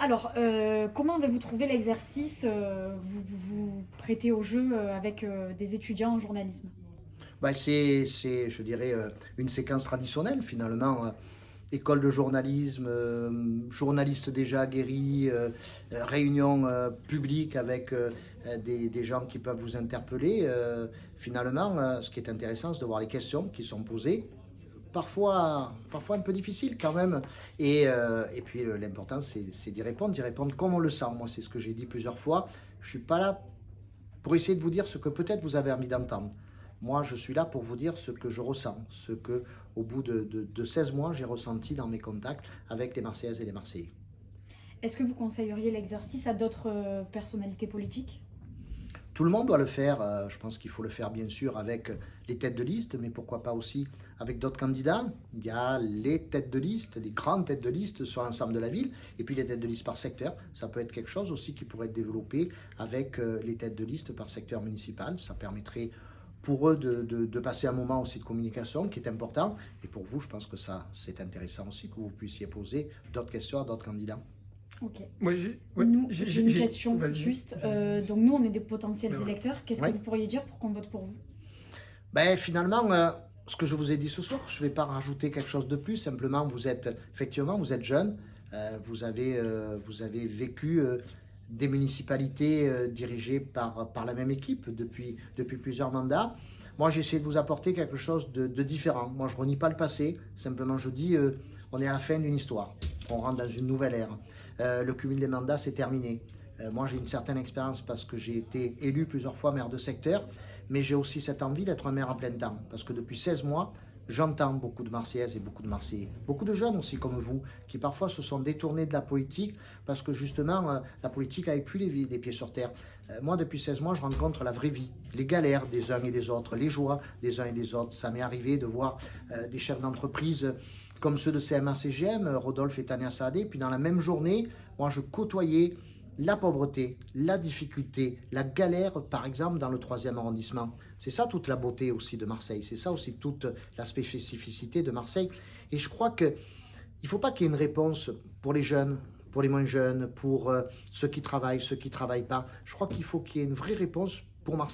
Alors, comment avez-vous trouvé l'exercice vous prêtez au jeu avec des étudiants en journalisme? Ben, c'est, je dirais, une séquence traditionnelle finalement. École de journalisme, journaliste déjà aguerri, réunion publique avec des gens qui peuvent vous interpeller. Finalement, ce qui est intéressant, c'est de voir les questions qui sont posées, parfois un peu difficiles quand même. Et puis l'important, c'est d'y répondre comme on le sent. Moi, c'est ce que j'ai dit plusieurs fois. Je ne suis pas là pour essayer de vous dire ce que peut-être vous avez envie d'entendre. Moi, je suis là pour vous dire ce que je ressens, ce que, au bout de 16 mois, j'ai ressenti dans mes contacts avec les Marseillaises et les Marseillais. Est-ce que vous conseilleriez l'exercice à d'autres personnalités politiques? Tout le monde doit le faire. Je pense qu'il faut le faire bien sûr avec les têtes de liste, mais pourquoi pas aussi avec d'autres candidats. Il y a les têtes de liste, les grandes têtes de liste sur l'ensemble de la ville, et puis les têtes de liste par secteur. Ça peut être quelque chose aussi qui pourrait être développé avec les têtes de liste par secteur municipal. Ça permettrait pour eux de passer un moment aussi de communication qui est important. Et pour vous, je pense que ça, c'est intéressant aussi que vous puissiez poser d'autres questions à d'autres candidats. Ok. Moi, Nous, j'ai une question vas-y. juste. Donc nous, on est des potentiels Ouais, voilà. électeurs. Qu'est-ce que Oui. vous pourriez dire pour qu'on vote pour vous? Ben, finalement, ce que je vous ai dit ce soir, je ne vais pas rajouter quelque chose de plus. Simplement, effectivement, vous êtes jeune, vous avez vécu des municipalités dirigées par la même équipe depuis plusieurs mandats. Moi, j'ai essayé de vous apporter quelque chose de différent. Moi, je ne renie pas le passé. Simplement, je dis, on est à la fin d'une histoire. On rentre dans une nouvelle ère. Le cumul des mandats, c'est terminé. Moi, j'ai une certaine expérience parce que j'ai été élu plusieurs fois maire de secteur, mais j'ai aussi cette envie d'être un maire à plein temps. Parce que depuis 16 mois, j'entends beaucoup de Marseillaises et beaucoup de Marseillais, beaucoup de jeunes aussi comme vous, qui parfois se sont détournés de la politique parce que justement, la politique n'avait plus les pieds sur terre. Moi, depuis 16 mois, je rencontre la vraie vie, les galères des uns et des autres, les joies des uns et des autres. Ça m'est arrivé de voir des chefs d'entreprise comme ceux de CMA-CGM, Rodolphe et Tania Saadé, puis dans la même journée, moi, je côtoyais la pauvreté, la difficulté, la galère, par exemple, dans le 3e arrondissement. C'est ça toute la beauté aussi de Marseille, c'est ça aussi toute la spécificité de Marseille. Et je crois qu'il ne faut pas qu'il y ait une réponse pour les jeunes, pour les moins jeunes, pour ceux qui travaillent pas. Je crois qu'il faut qu'il y ait une vraie réponse pour Marseille.